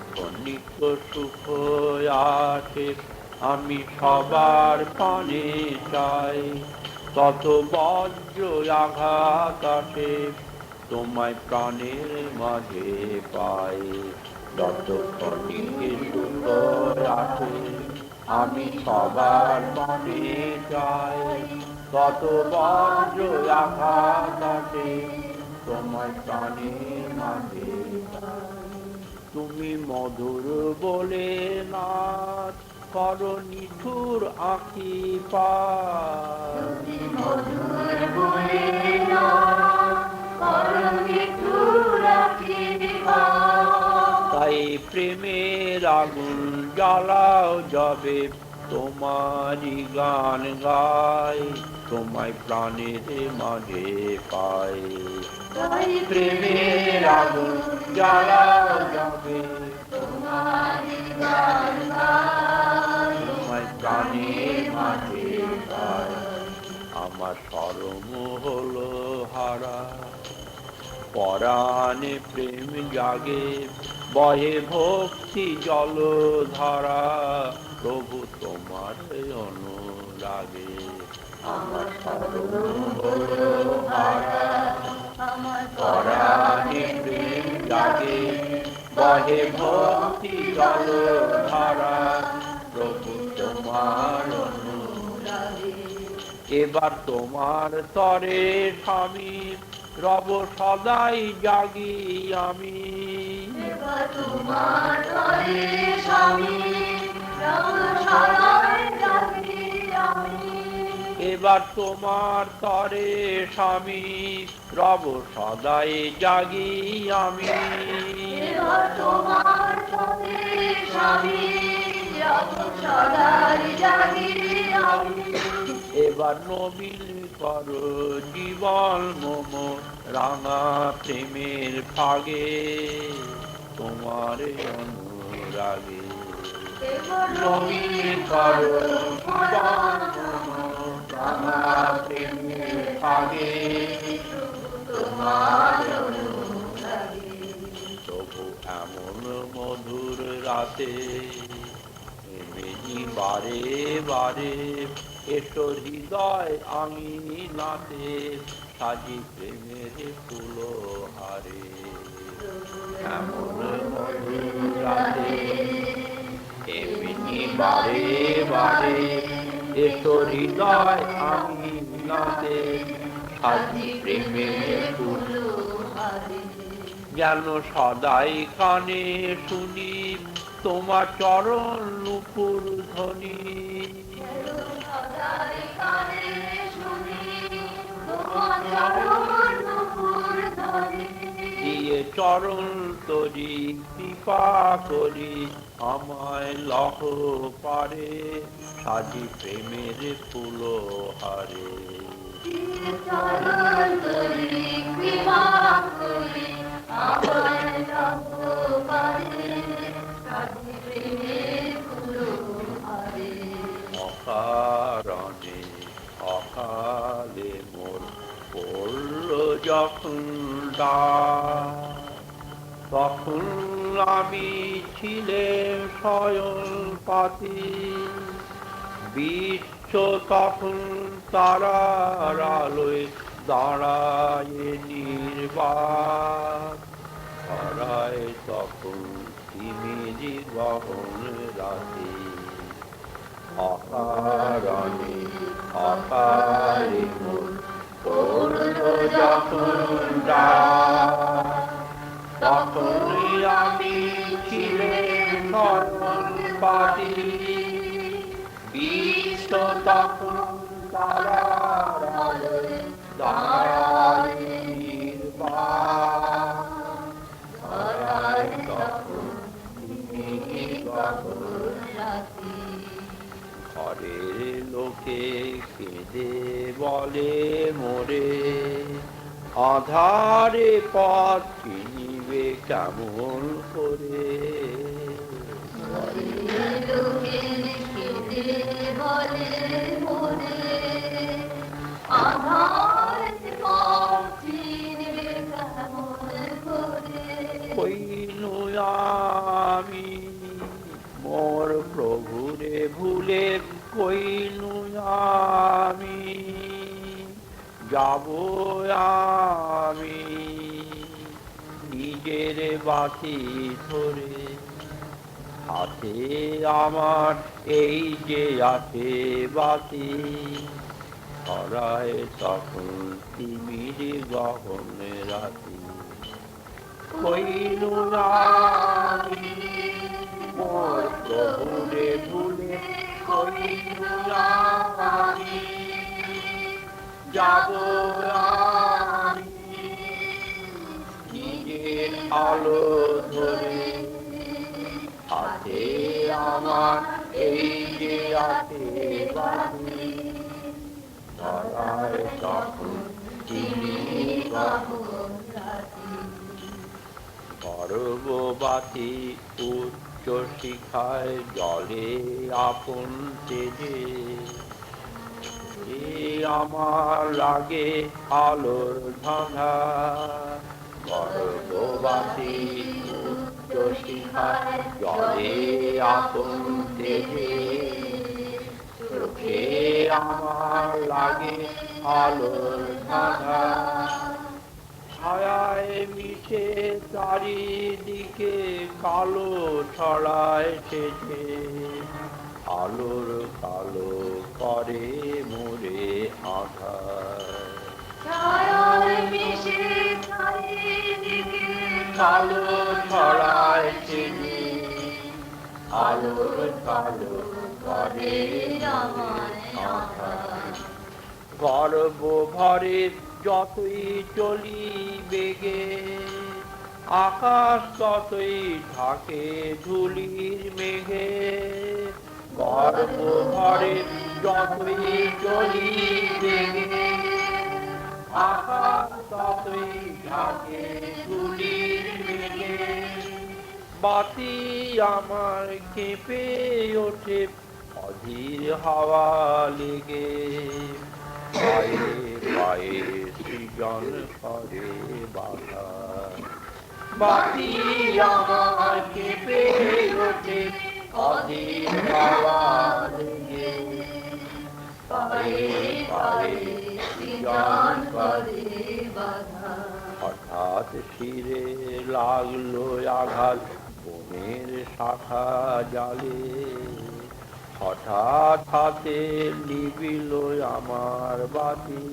ক্ষণিক সুখ আসে আমি সবার প্রাণে চাই, তত বজ্র আঘাত আসে তোমায় প্রাণের মাঝে পাই। যত ক্ষণিক সুখ আসে আমি সবার প্রাণে চাই, তত বজ্র আঘাত আসে তোমায় প্রাণের মাঝে পাই। তুমি মধুর বলে নাচ করো নিঠুর আঁখি পার, তাই প্রেমের আগুন জ্বালাও যাবে তোমারই গান গাই, তোমায় প্রাণের মাঝে পাই। তাই প্রেমের আগুন জ্বালাও যাবে তোমারই গান গাই, তোমায় প্রাণের মাঝে পাই। আমার শরম হলো হারা পরাণে প্রেম জাগে বহে ভক্তি জলধারা, প্রভু তোমার অনুরাগে। আমার শরম হলো হারা পরাণে প্রেম জাগে বহে ভক্তি জলধারা, প্রভু তোমার অনুরাগে। এবার তোমার তরে স্বামী রব সদাই জাগি আমি, এবার তোমার তরে স্বামী রব সদাই জাগি আমি, এবার তোমার তরে স্বামী রব সদাই জাগি আমি, এবার তোমার তরে স্বামী রব সদাই জাগি আমি। এবার নবীন করো জীবন মম রাঙা প্রেমের ফাগে তোমার অনুরাগে। এবার নবীন করো জীবন মম রাঙা প্রেমের ফাগে তোমার অনুরাগে। তবু এমন মধুর রাতে এমনি বারে বারে এসো হৃদয় আমি নাতে সাজি প্রেমের ফুল হারে। এমন মধুর রাতে এমনি বারে বারে এসো হৃদয় আমি নাতে সাজি প্রেমের ফুল হারে। যেন সদাই কানে শুনি তোমার চরণ নুপুর ধ্বনি, দিয়ে চরণ তরি কৃপা করি আমায় লহ পারে সাজি প্রেমের ফুল হারে। অকারণে অকালে মোর পড়ল যখন তখন আমি ছিলেন স্বয়ং পাতি, বিশ্ব তখন তারার আলোয় দাঁড়ায় নির্বাক, হারায় তখন তিমিরি গহন রাতে। অকারণে অকালে মোর পড়ল যখন তখনই আমি ছিলেন স্বয়ং পাতি, বিশ্ব তখন তারার আলোয় দাঁড়ায় নির্বাক, হারায় তখন তিমিরি গহন রাতে। ঘরের লোকে কেঁদে বলে মোরে আধারে পথ চিনিবে কেমন করে, বাতি ধরে, হাতে আমার এই যে আছে বাতি, ধরায় তখন তিমির গহন রাতি। কইলু না আমি মোর প্রভুরে ভুলে, কইলু না আমি যাব আমি নিজের আলো ধরে, হাতে আমার এই যে আছে বাতি, ধরায় তখন তিমির গহন রাতি। গর্ভবাতি উচ্চ শিখায় জলে আপন তেজে, আমার লাগে আলোর ধাঁধা। গর্ভবাতি উচ্চ শিখায় জলে আপন তেজে, চোখে আমার লাগে আলোর ধাঁধা। ছায়ায় মিশে চারিদিকে কালো ছড়ায় সেজে, আলোর কালো করে মোরে আধার। ছায়ায় মিশে চারিদিকে কালো ছড়ায় সেজে, আলোর কালো করে আমায় আধার। গর্ব ভরে যতই চলি বেগে, আকাশ ততই ঢাকে ধুলির মেঘে। গর্ব ভরে যতই চলি বেগে, আকাশ ততই ঢাকে ধুলির মেঘে। বাতি আমার কেঁপে ওঠে অধীর হাওয়া লেগে, পায়ে পায়ে সৃজন করে বাধা। বাতি আমার কেঁপে ওঠে অধীর হাওয়া লেগে, পায়ে পায়ে সৃজন করে বাধা। হঠাৎ শিরে লাগলো আঘাত বনের শাখা জালে, হঠাৎ হাতে নিবিল আমার বাতি।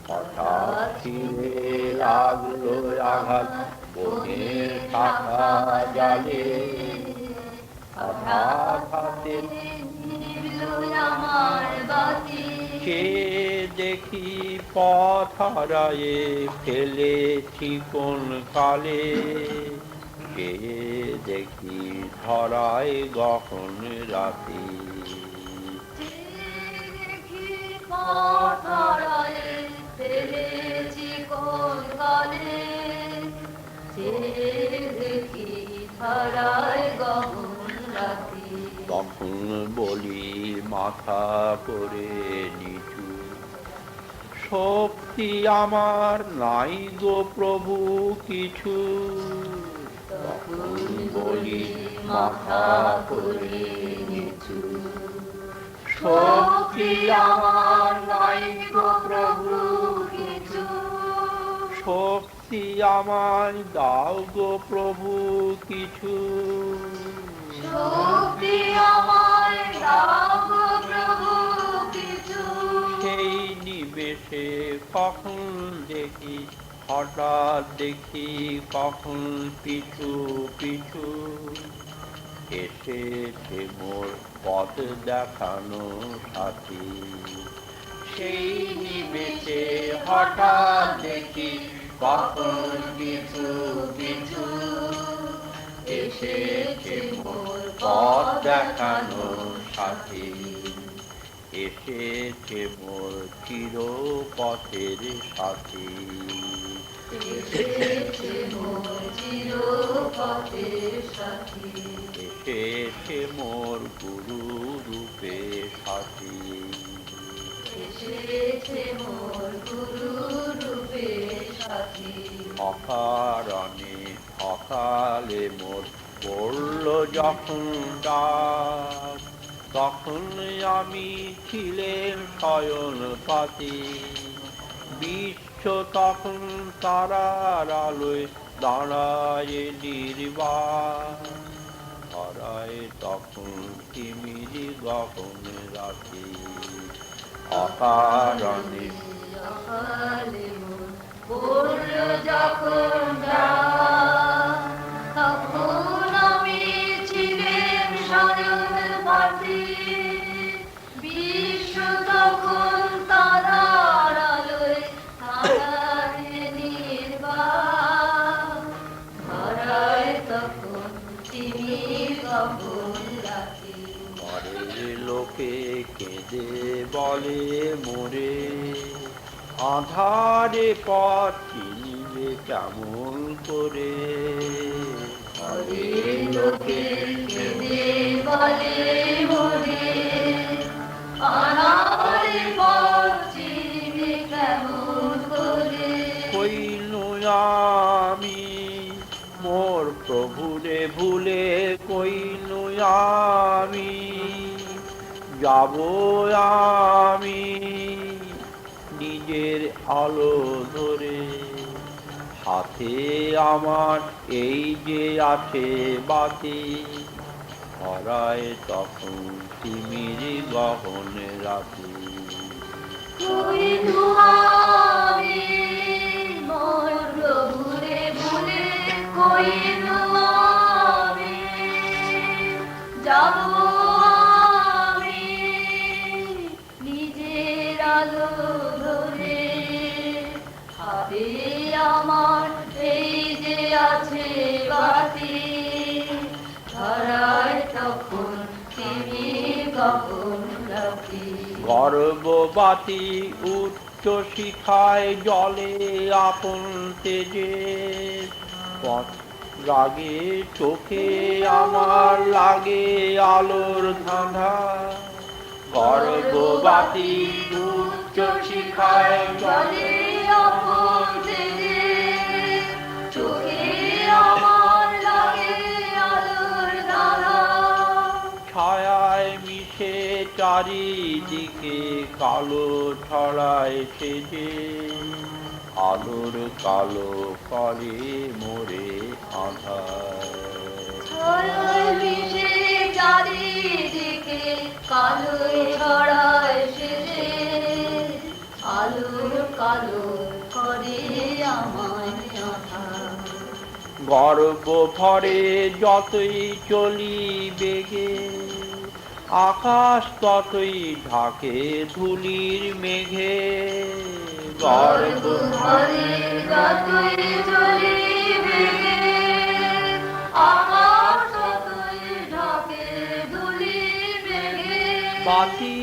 হঠাৎ শিরে লাগলো আঘাত বনের শাখা জালে, হঠাৎ হাতে নিভিল আমার বাতি। কে দেখি পথ হারায়ে ফেলেছি কোন কালে, কে দেখি ধরায় গহন রাতি। দেখি পথ হারায়ে ফেলেছি কোন কালে, দেখি ধরায় গহন রাতি। তখন বলি মাথা করে নিচু, শক্তি আমার নাই গো প্রভু কিছু। তখন বলি মাথা করে নিচু, শক্তি আমার নাই গো প্রভু কিছু। শক্তি আমায় দাও গো প্রভু কিছু। শক্তি আমায় দাও গো প্রভু কিছু। সেই নিবেশে কখন দেখি, হঠাৎ দেখি কখন পিছু পিছু এসেছে মোর পথ দেখানো সাথী। সেই নিবেশে হঠাৎ দেখি কখন পিছু পিছু এসেছে মোর পথ দেখানো সাথী। এসেছে মোর চির পথের সাথী। এসেছে মোর চির পথের সাথী। এসেছে মোর গুরু রূপে সাথী। এসেছে মোর গুরু রূপে সাথী। অকারণে অকালে মোর পড়ল যখন ডাক, তখন আমি ছিলেন শয়ন পাতি। বিশ্ব তখন তারার আলোয় দাঁড়ায় নির্বাণ, ধরায় তখন তিমির গহন রাতে, অকারণে অকালে মোর পড়ল যখন রাত, তখন আমি ছিলেম শয়ন পাতে, বিশ্ব তখন তারার আলোয় তারায় নির্বাণ, ধরায় তখন তিমির গহন রাতে। পরের লোকে কেঁদে বলে মোরে, আধারে পথ চিনিবে কেমন করে। পরের লোকে কেঁদে বলে মোরে, আনারে পথ চিনিবে কেমন করে। কইনু আমি মোর প্রভুরে ভুলে, কইনু আমি যাব আমি নিজের আলো ধরে। হাতে আমার এই যে আছে বাতি, ধরায় তখন তিমির গহন রাতে। কইনু আমি মোর প্রভুরে ভুলে, কইনু আমি যাব আমি নিজের আলো ধরে। হাতে আমার এই যে আছে বাতি, ধরায় তখন তিমির গহন রাতে। গর্ভবাতী উচ্চ শিখায় জলে আপন তেজে, পথ রাগে চোখে আমার লাগে আলোর ধাঁধা। গর্ভবাতী উচ্চ শিখায় জলে জলে আপন তেজে, চোখে আমার লাগে আলোর ধারা। ছায়ায় মিশে চারিদিকে কালো ছড়ায় সেজে, আলোর কালো করে মোরে আধার। ছড়ায় মিশে চারিদিকে কালোয় ছড়ায় সেজে, আলোর কালো করে আমায় আধার। গর্ব ভরে যতই চলি বেগে, আকাশ ততই ঢাকে ধুলির মেঘে। গর্ব ভরে যতই চলি বেগে, আকাশ ততই ঢাকে ধুলি মেঘে। বাতি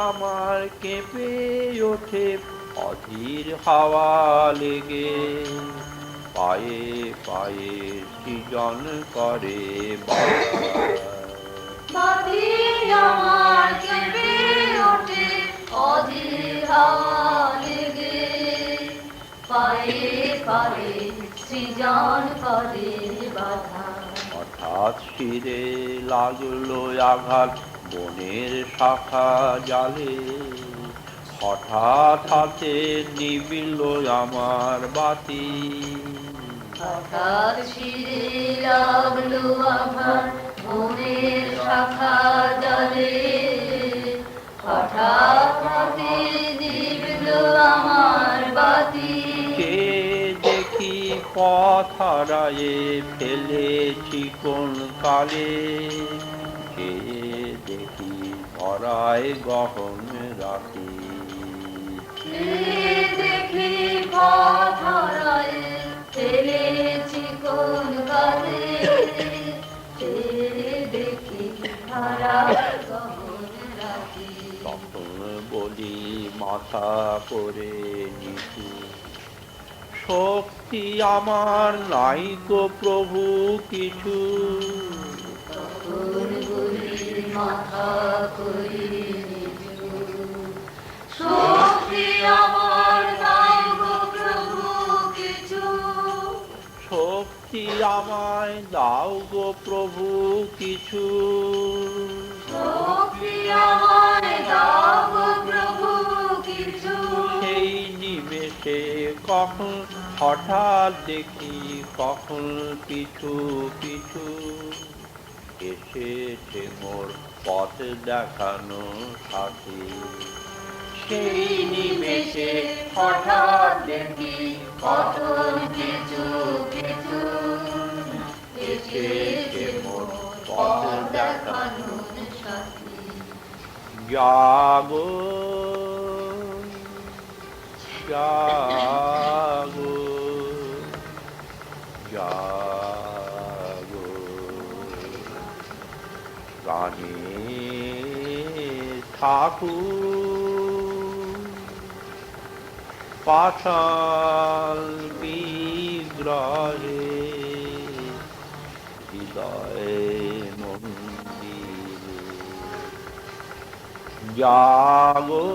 আমার কেঁপে ওঠে অধীর হাওয়া লেগে, পায়ে পায়ে সৃজন করে বাতাস। বাতি আমার কেঁপে ওঠে অধীর হাওয়া লেগে, পায়ে পায়ে সৃজন করে বাধা। হঠাৎ শিরে লাগলো আঘাত বনের শাখা জালে, হঠাৎ হাতে নিবিল আমার বাতি। হঠাৎ শিরে লাগলো আঘাত বনের শাখা জালে, হঠাৎ হাতে নিভলো আমার বাতি। কে দেখি পথ হারায়ে ফেলেছি কোন কালে, কে দেখি ধরায় গহন রাতে। কে দেখি পথ হারায়ে ফেলেছি কোন কালে, কে দেখি হারায় গহন রাতে। তখন বলি মাথা করে নিচু, শক্তি আমার নাই গো প্রভু কিছু। তখন বলি মাথা করি নিচু, শক্তি আমার নাই গো প্রভু কিছু। শক্তি আমায় দাও গো প্রভু কিছু। শক্তি আমায় দাও গো প্রভু কিছু। সেই নিমেষে কখন হঠাৎ দেখি কখন পিছু পিছু এসেছে মোর পথ দেখানো সাথী। সেই নিমেষে হঠাৎ দেখি কখন পিছু পিছু এসেছে মোর পথ দেখানো সাথী। জাগো জাগো জাগো প্রাণের ঠাকুর পাষাণ বিগ্রহে হৃদয়ে মন্দিরে জাগো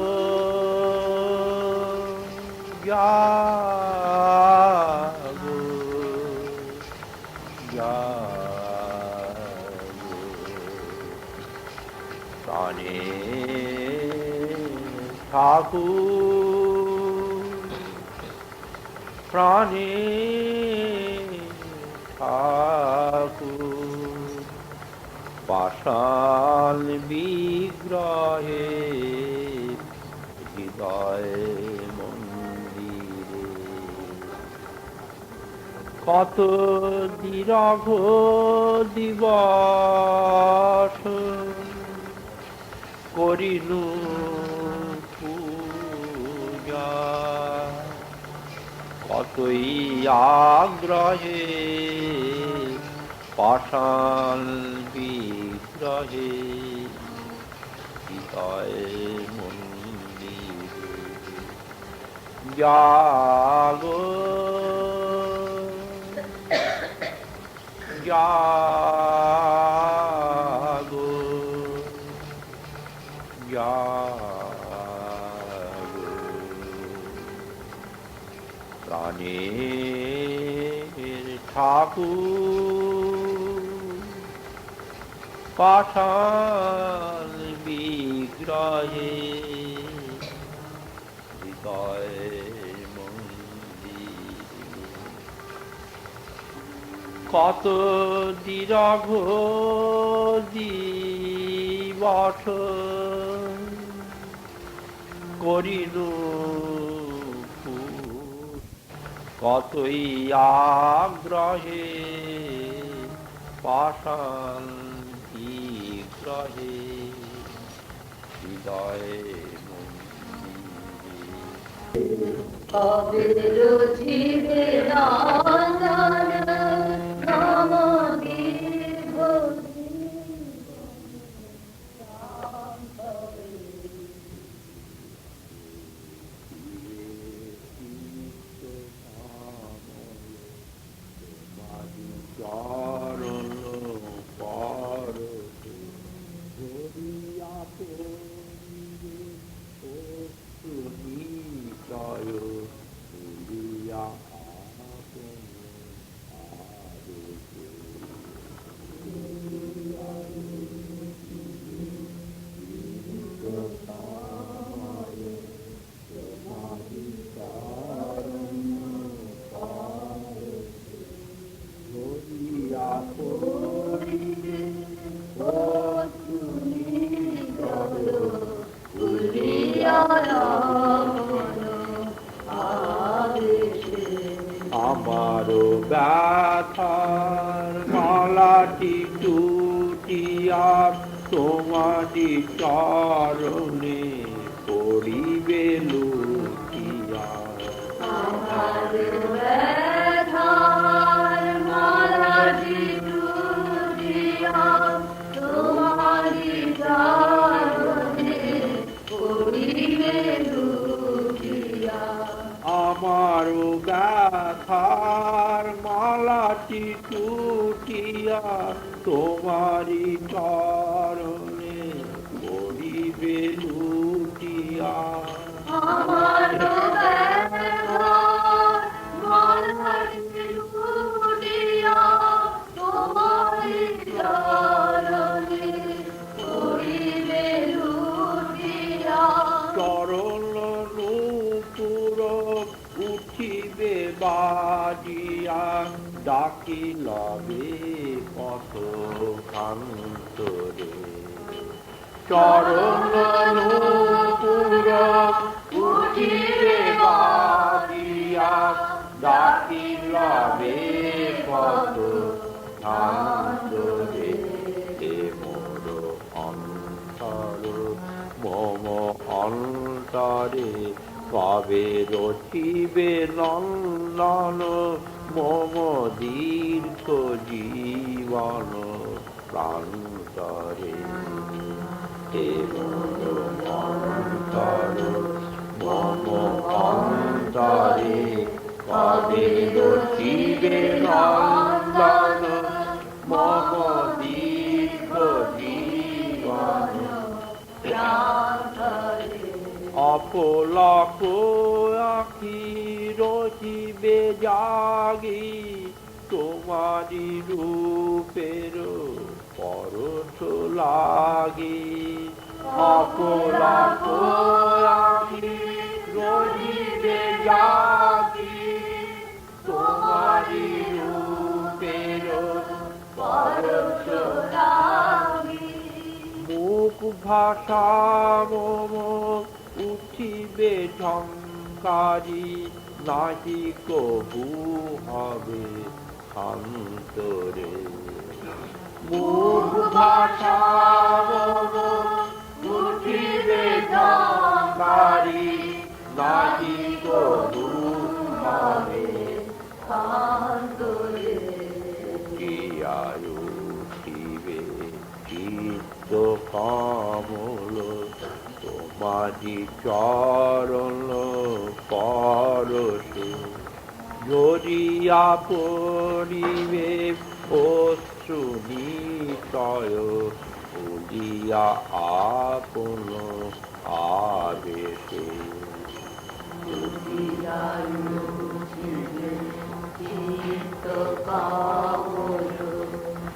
জাগো জাগো প্রাণের ঠাকুর প্রাণের ঠাকুর পাষাণ বিগ্রহে হৃদয়ে মন্দিরে কত দীর্ঘ দিবস করিনু পূজা কতই আগ্রহে পাষাণ বিগ্রহে হৃদয়ে মন্দিরে জাগো জাগো জাগো প্রাণের ঠাকুর পাষাণ বিগ্রহে হৃদয়ে মন্দিরে কত দীর্ঘ দিবস করিনু কতই আগ্রহে পাষাণ বিগ্রহে হৃদয়ে মন্দিরে কবির রচিতে রঞ্জন নমঃ চরণ পর ধরিয়াতে নিশ্চয় তুলিয়া আমারো ব্যথার মালাটি টুটিয়া তোমারি চরণে পড়িবে লুটিয়া আমার ব্যথার মালাটি টুটিয়া তোমারি চরণে পড়িবে লুটিয়া আমার ব্যথার মালাটি টুটিয়া তোমারি চরণে পড়িবে লুটিয়া আমার ব্যথার মালাটি টুটিয়া তোমারি চরণে পড়িবে লুটিয়া চরণ নূপুর উঠিবে বা ডাকি লবে কত কান্তরে চরণ নূপুর উঠিবে বাজিয়া ডাকি লবে কত কান্তরে হে মোর অন্তর মম অন্তরে কবে রচিবে নন্দন মম দীর্ঘ জীবন প্রান্তরে হে মোর অন্তর মম অন্তরে কবে রচিবে নন্দন মম দীর্ঘ জীবন অপলক আখি রচিবে জাগি তোমারি রূপের পরশ লাগি অপলক আখি রচিবে জাগি তোমারি রূপের পরশ লাগি মুখ ভাষা মম উঠিবে ঝঙ্কারি নাহি কবু হবে শান্তরে মুখ ভাষা মম উঠিবে ঝঙ্কারি নাহি কবু হবে শান্তরে উঠিবে চিত্ত কমল তোমারি চরণ পরশ ঝরিয়া পড়িবে অশ্রু নিশয় ভুলিয়া আপন আবেশে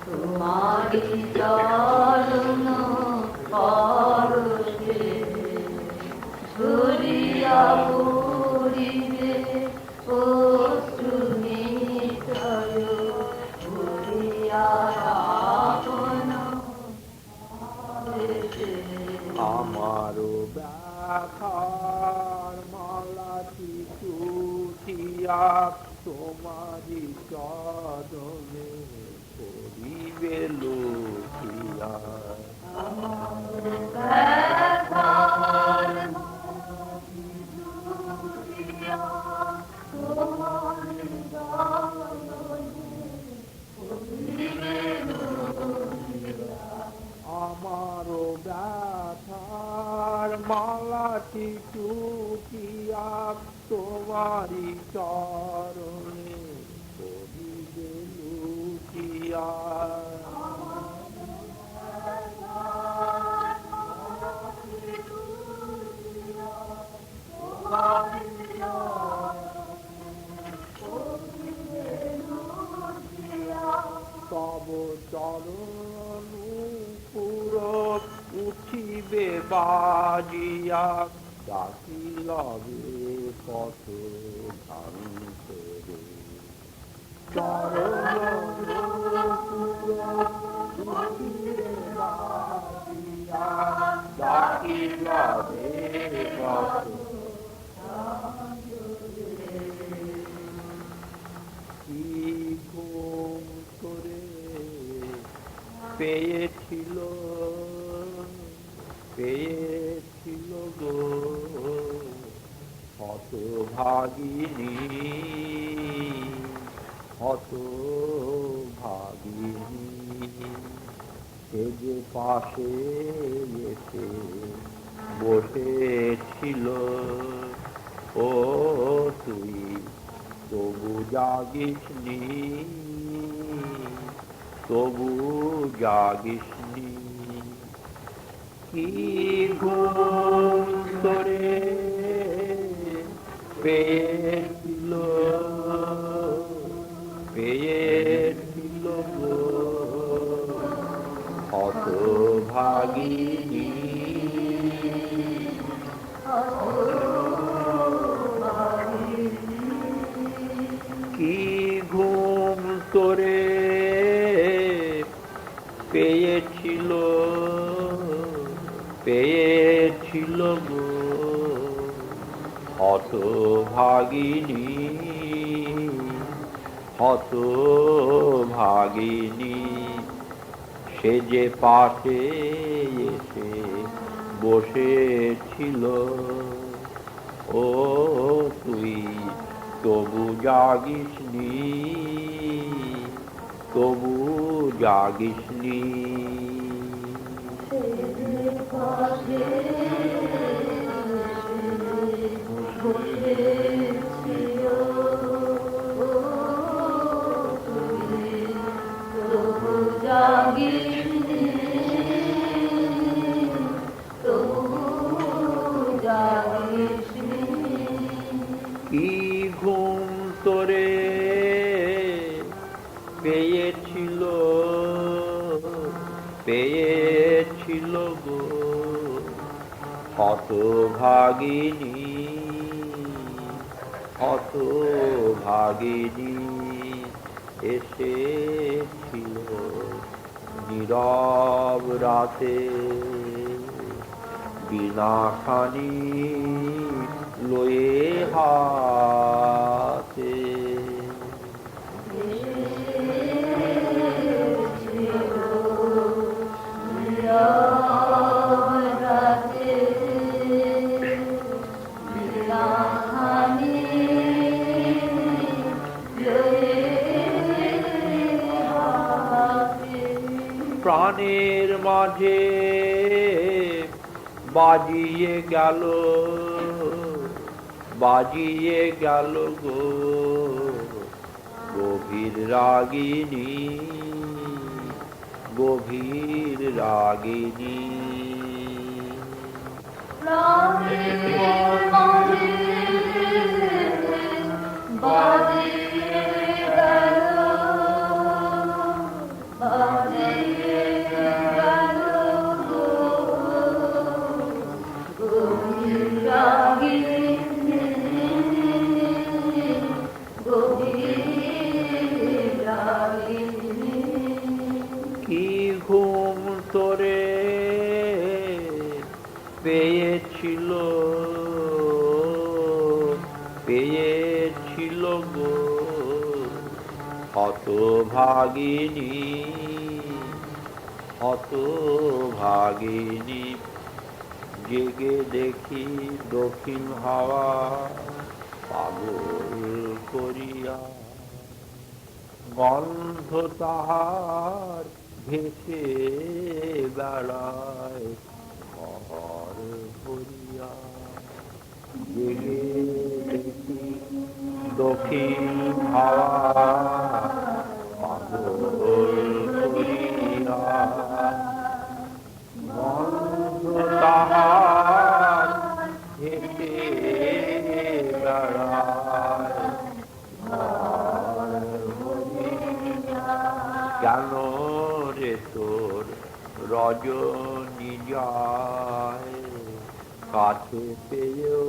তোমারি চরণ পরশে ঝরিয়া পড়িবে অশ্রু নিশয় ভুলিয়া আপন আবেশে আমার ব্যথার মালাটি টুটিয়া তোমারি চরণে পড়িবে লুটিয়া আমার ব্যথার মালাটি টুটিয়া তোমারি চরণে পড়িবে লুটিয়া আমার ব্যথার মালাটি টুটিয়া তোমারি চরণে পড়িবে লুটিয়া তব চরণ নূপুর উঠিবে বাজিয়া ডাকি লবে কত কান্তরে চরণ নূপুর উঠিবে বাজিয়া ডাকি লবে কত কি ঘুম করে পেয়েছিল গো হতভাগিনী সে যে পাশে এসে বসেছিল ও তুই তবু জাগিসনি কি ঘুম করে পেয়েছিল গো হতভাগিনী কি ঘুম তোরে পেয়েছিল পেয়েছিল গো হতভাগিনী হতভাগিনী সে যে পাশে এসে বসেছিল ও তুই তবু জাগিসনি তবু জাগিসনি কি ঘুম তোরে পেয়েছিল পেয়েছিল গো হতভাগিনী হতভাগিনী এসেছিল নীরব রাতে বীণাখানি লয়ে হাতে প্রাণের মাঝে বাজিয়ে গেল গো গভীর রাগিনী গভীর রাগিনী কি ঘুম তোরে পেয়েছিল পেয়েছিল গো হতভাগিনী হতভাগিনী জেগে দেখি দক্ষিণ হাওয়া পাগল করিয়া গন্ধ তাহার ভেসে বেড়ায় ঘর ভরিয়া জেগে দেখি দক্ষিণ হাওয়া পাগল করিয়া গন্ধ তাহার ভেসে বেড়ায় কেন রে তোর রজনী যায় কাছে পেয়েও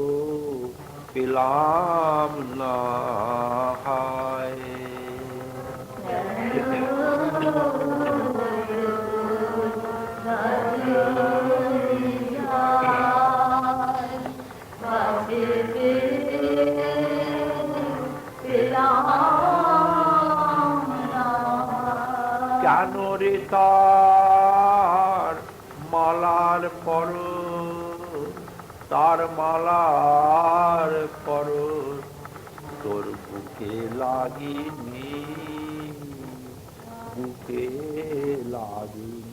পেলাম না হায় কেন রে তার মালার পর তোর বুকে লাগিনি বুকে লাগিনি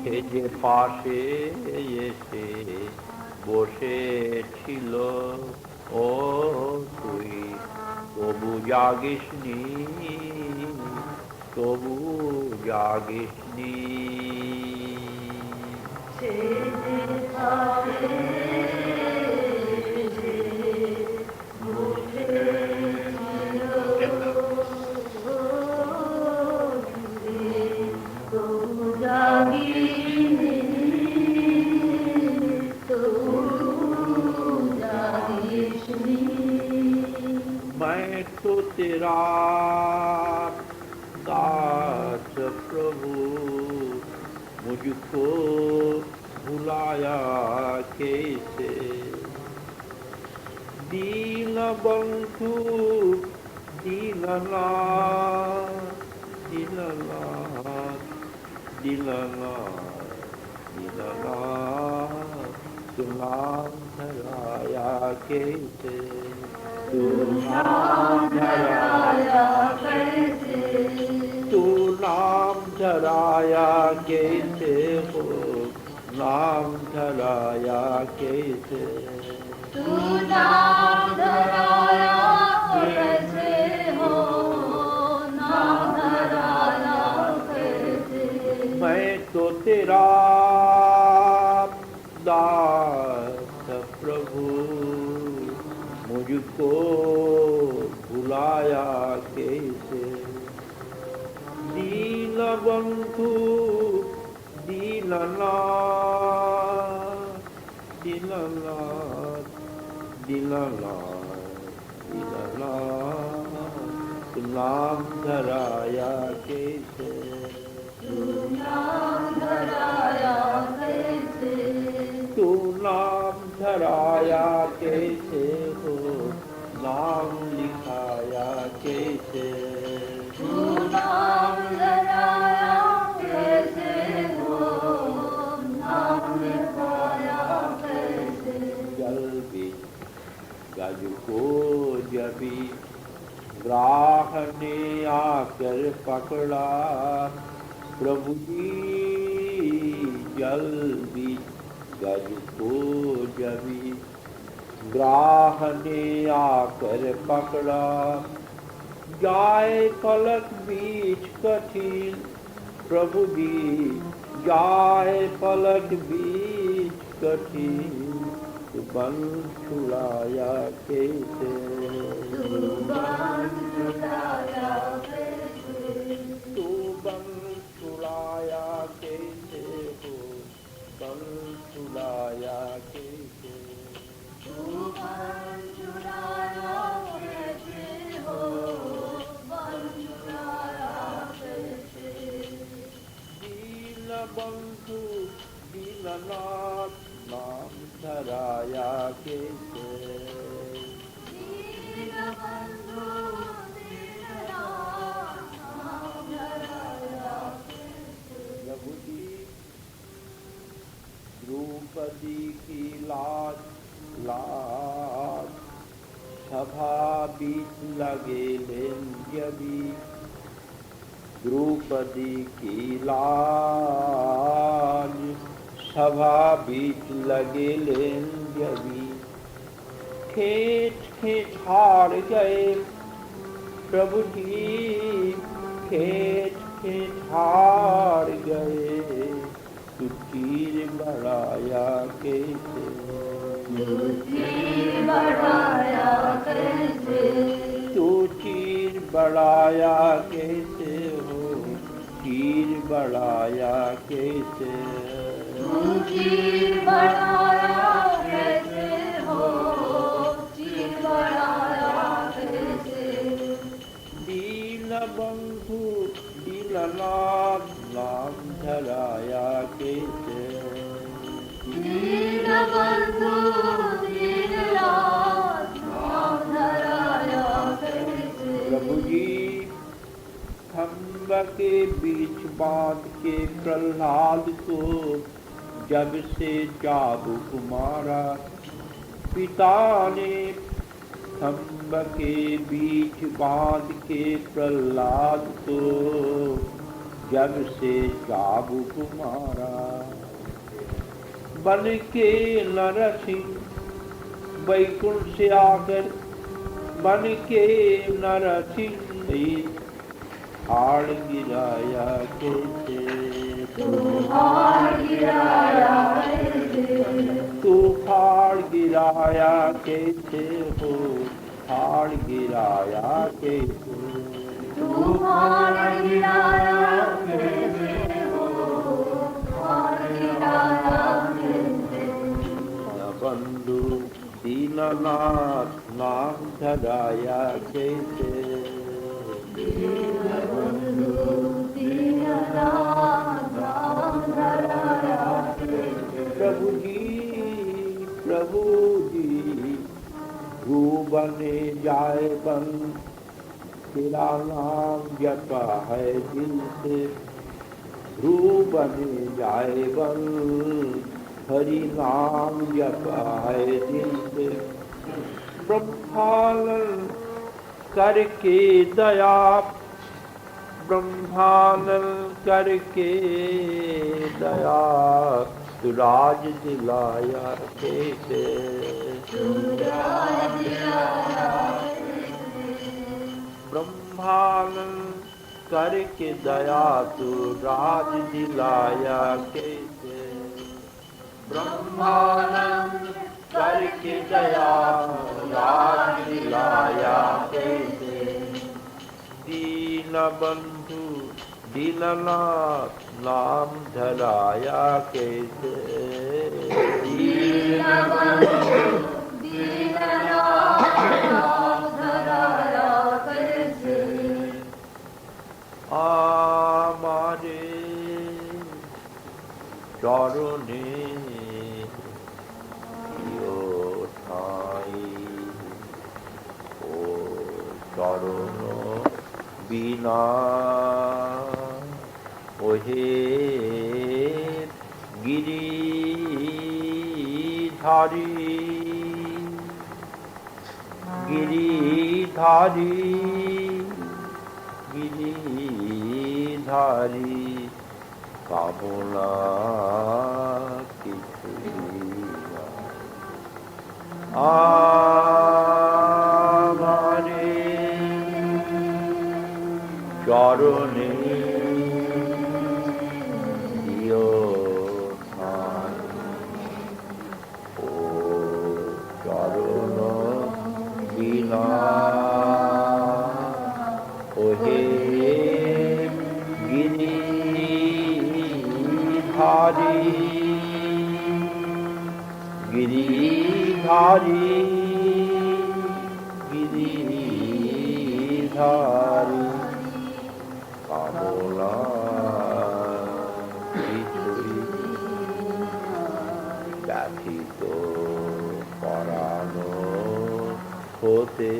সে যে পাশে এসে বসেছিল ও তুই তবু জাগিসনি তবু জাগিসনি সে যে পাশে मैं तो तेरा दास प्रभु, मुझको भुलाया कैसे। दीन बंधु दीननाथ, दीननाथ, दीननाथ, दीननाथ, तू नाम धराया कैसे, तू नाम धराया कैसे, तू नाम धराया कैसे हो, नाम धराया कैसे, तू नाम धराया कैसे हो, नाम धराया कैसे। मैं तो तेरा दास प्रभु, मुझको भुलाया कैसे। दीन बंधु दीननाथ, दीननाथ, दीननाथ, दीननाथ, तू नाम धराया कैसे, तू नाम धराया कैसे, तू नाम धराया कैसे हो, नाम लिखाया कैसे, तू नाम धराया कैसे हो, नाम लिखाया कैसे। जल भी गज को जबी ग्राह ने आकर पकड़ा, प्रभु जी जल भी गज को जबी ग्राह ने आकर पकड़ा, जाए पलक बीच कठिन, प्रभु जी जाए पलक बीच कठिन, तू बन छुड़ाया कैसे, तू बन छुड़ाया कैसे, तू बन छुड़ाया कैसे हो, बन छुड़ाया कैसे, तू बन छुड़ाया कैसे हो, बन छुड़ाया कैसे। दीन बंधु दीननाथ, नाम धराया कैसे, दीन बंधु दीननाथ, नाम धराया कैसे। प्रभु जी द्रौपदी की लाज लाज, सभा बीच लगे लेंजबी, द्रौपदी की लाज, सभा बीच लगे लेंजबी, खेच खेच हार गए, प्रभु जी खेच खेच हार गए, तू चीर बढ़ाया कैसे, तू चीर बढ़ाया कैसे, तू चीर बढ़ाया कैसे हो, चीर बढ़ाया कैसे, तू चीर बढ़ाया कैसे हो, चीर बढ़ाया कैसे। दीन बंधु दीननाथ, नाम धराया कैसे, दीन बंधु दीननाथ, नाम धराया कैसे। प्रभु जी खम्भ के बीच बांध के प्रहलाद को जब से चाबुक मारा, पिता ने खम्भ के बीच बांध के प्रहलाद को जब से चाबुक मारा, बन के नरसिंह वैकुंठ से आकर, बन के नरसिंह हाड़ गिराया कैसे, तू हाड़ गिराया कैसे, तू हाड़ गिराया कैसे हो, हाड़ गिराया कैसे, तू हाड़ गिराया कैसे हो, हाड़ गिराया कैसे। बंधु दीननाथ नाम धराया कैसे दीनबंधु दीननाथ नाम धराया कैसे प्रभु जी भूबने जाए बन तेरा नाम जपा है दिल से भूबने जाए बन हरि नाम जपा है दिल से ब्रह्मानंद करके दया ब्रह्मानंद करके दया तू राज दिलाया कैसे ब्रह्मानंद करके दया तू राज दिलाया कैसे ब्रह्मानंद करके दया राज दिलाया कैसे दीनबंधु दीननाथ नाम धराया कैसे दीनबंधु दीननाथ नाम धराया कैसे आमारे चरणे ও চরণ বিনা ওহে গিরিধারী গিরিধারী গিরিধারী কামনা কিছু আমারে চরণে দিও ঠাঁই ও চরণ বিনা ওহে গিরিধারী गिरिधारी गिरिधारी कामना কিছুই ব্যথিত পরানো হতে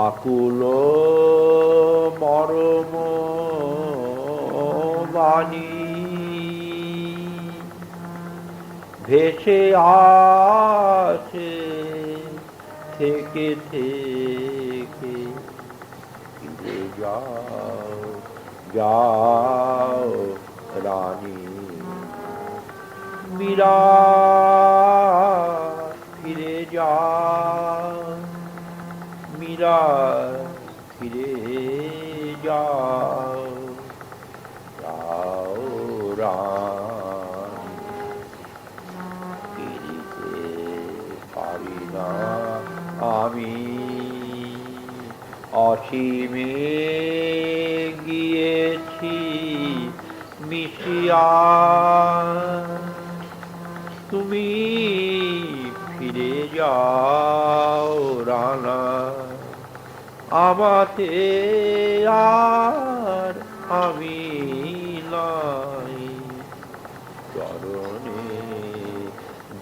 আকুল মরম বাণী ভেসে আছে থেকে থেকে ফিরে যাও যাও রানী মীরা ফিরে যাও মীরা ফিরে যাও যাও রানী পারি না আমি অসীমে গিয়েছি মিশিয়া তুমি ফিরে যাও রানা আমাতে আর আমি নাই চরণে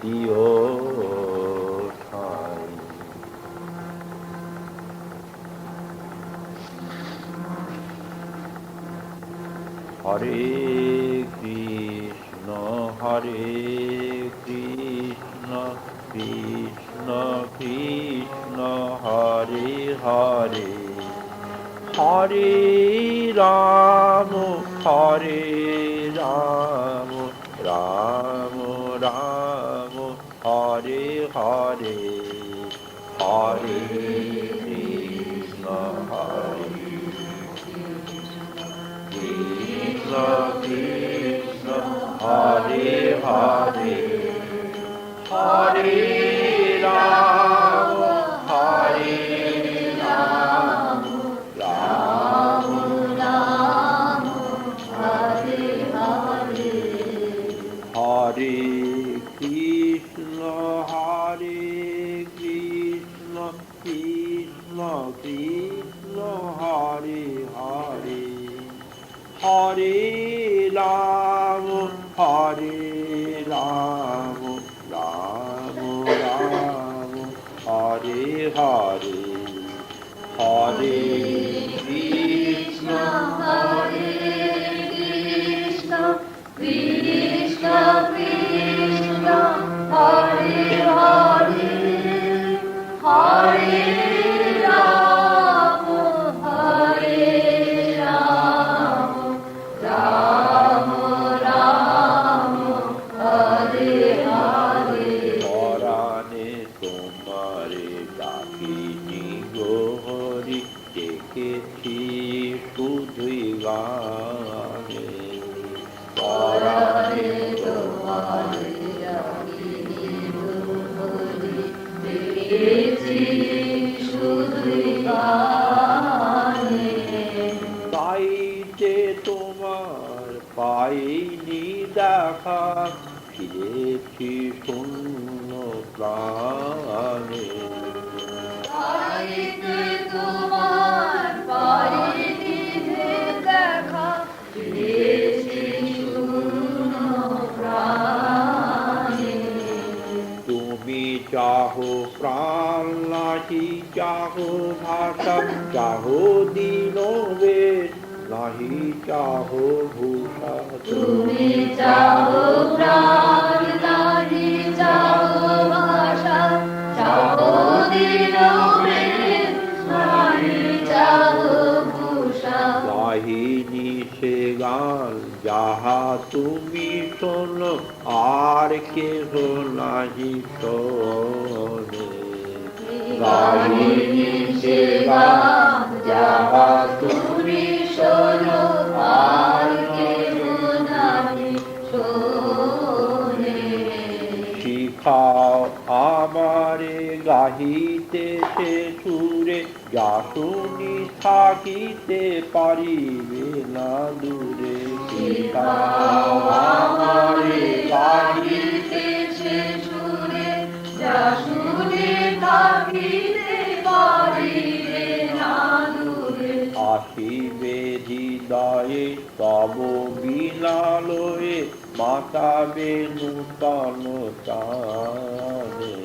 দিও ঠাঁই হরে কৃষ্ণ কৃষ্ণ কৃষ্ণ হরে হরে হরে রাম রাম রাম হরে হরে হরে কৃষ্ণ কৃষ্ণ কৃষ্ণ হরে হরে হরে রাম রাম রাম হরে হরে হরে কৃষ্ণ হরে Hare Krishna Krishna Krishna Hare Hare Hare Ram Hare Ram Ram Ram Hare Hare Hare Krishna Hare Krishna Krishna Krishna Hare Hare Hare Ram Hare Ram Ram Ram Hare Hare পরাণে তোমারে ডাকিনি গো হরি ডেকেছি শুধুই গানে পরাণে তোমারে গাইতে তোমার পাইনি দেখা ফিরেছি শূন্য প্রাণে গাইতে তোমার পারিনি দেখা ফিরেছি শূন্য প্রাণে তুমি চাহো প্রাণ নাহি চাহো ভাষা চাহো দিন বেশ নাহি চাহো ভূষা তুমি চাও প্রাণ নাহি চাও ভাষা চাও দিন নাহি চাও ভূষা নাহি নিশে গান যাহা তুমি শোনো আর কেহ নাহি শোনে গাহিনী সেবা যাহা তুমি শোনো আর কেহ নাহি শোনে শিখাও আমারে গাহিতে সে সুরে যা শুনি থাকিতে পারিবে না দূরে শিখাও আমারে গাহিতে সে সুরে যা শুনে থাকিতে পারিবে না দূরে আসিবে হৃদয়ে তব বিলালয়ে মাতাবে নূতন টানে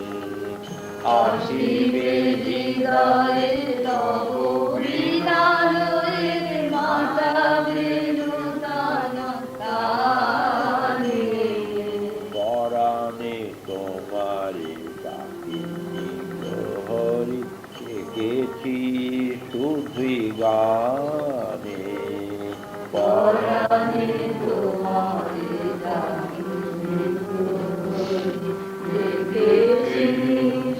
আসিবে হৃদয়ে তব বিনালয়ে মাতাবে নূতন তানে পরাণে তোমারে ডাকিনি হরি ডেকেছি শুধুই গানে পরাণে তোমারে ডাকিনি ডেকেছি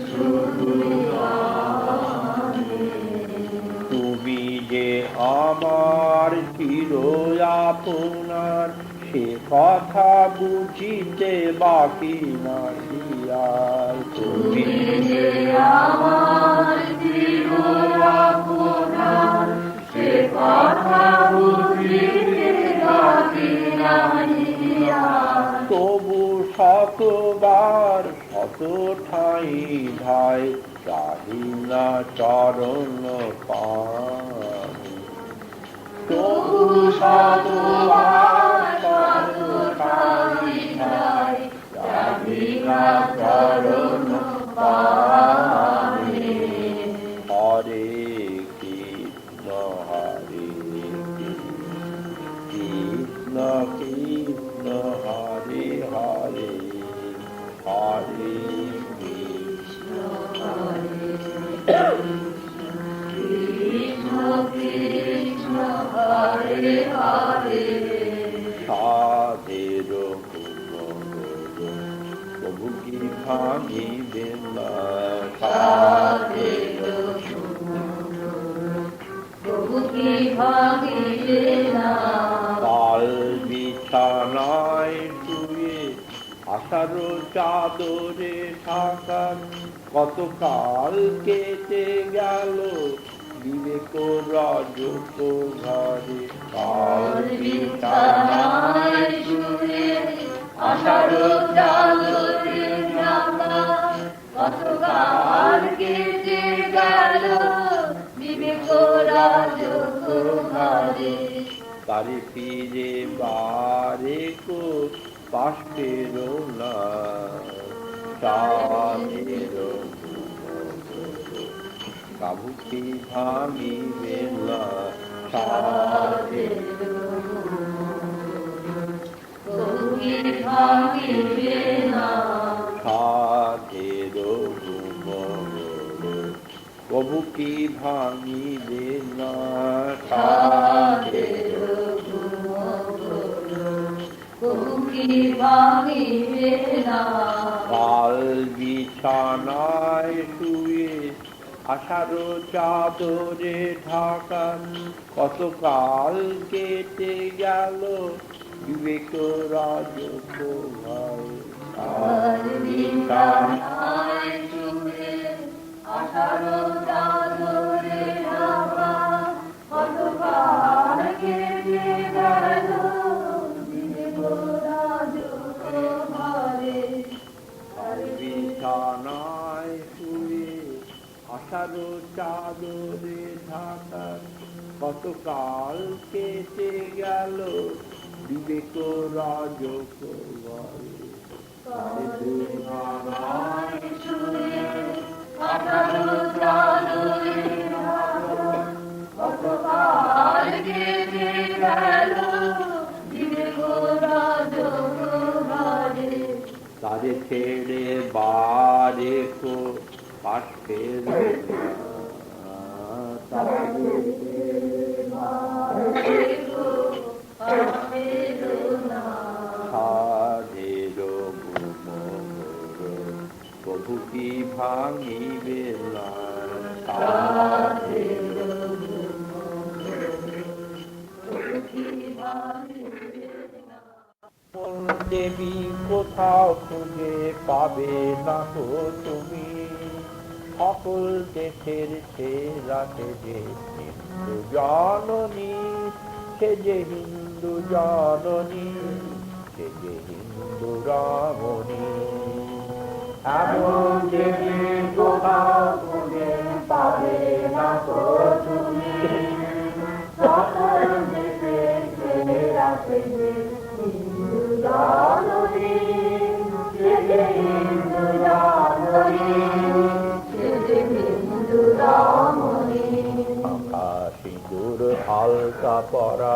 শুধুই গানে তুমি যে আমার চির আপনার সে কথা বুঝিতে বাকি নাহি আর তুমি যে আমার চির আপনার সে কথা বুঝিতে বাকি নাহি আর তবু শতবার শত ঠাই ধাই চাহি না চরণ পানি তবু শতবার শত ঠাই ধাই চাহি না চরণ পানি হরে কৃষ্ণ হরে কৃষ্ণ কৃষ্ণ হরে হরে হরে কৃষ্ণ কৃষ্ণ কৃষ্ণ হরে হরে সাধের প্রভু কি ভাঙিবে না সাধের প্রভু কি ভাঙিবে না কাল বিছানায় শুয়ে আশার চাদরে থাকা কতকাল কেটে গেল বিবেক রজক ঘরে কাল বিছানায় শুয়ে আশার চাদরে ঢাকা তারে ফিরে বারে কো পাশ পেরো না সাধের কাবুকে ভাঙিবে না সাধের ভাঙিবে না সাধের কবু কি ভাঙিবে না সাধের কাল বিছানায় শুয়ে আষাঢ় চাদরে ঢাকান কতকাল কেটে গেল বিবেক রাজকুমার কাল বিছানায় শুয়ে আষাঢ় চাদরে ঢাকান কতকাল কেটে গেল বিছানায় শুয়ে আষাঢ় চাদরে ঢাকার কতকাল কেটে গেল বিবেক রাজকুমার বিছানায় শুয়ে আষাঢ় চাদরে ঢাকার কতকাল কেটে গেল বিবেক রাজকুমার তারে ছেড়ে বারে কো পাশ পেরো সাধের প্রভু কি ভাঙিবে না সাধের দেবী কোথাও খুঁজে পাবে না তো তুমি সকল দেশের সেরা যে হিন্দু জননী সে যে হিন্দু জননী সে যে হিন্দু রমণী এমন দেবী কোথাও খুঁজে পাবে না তো তুমি সকল দেশের সেরা যে হিন্দু জননী সে যে হিন্দু জননী সে যে হিন্দু রমণী সিঁদুর হালকা পরা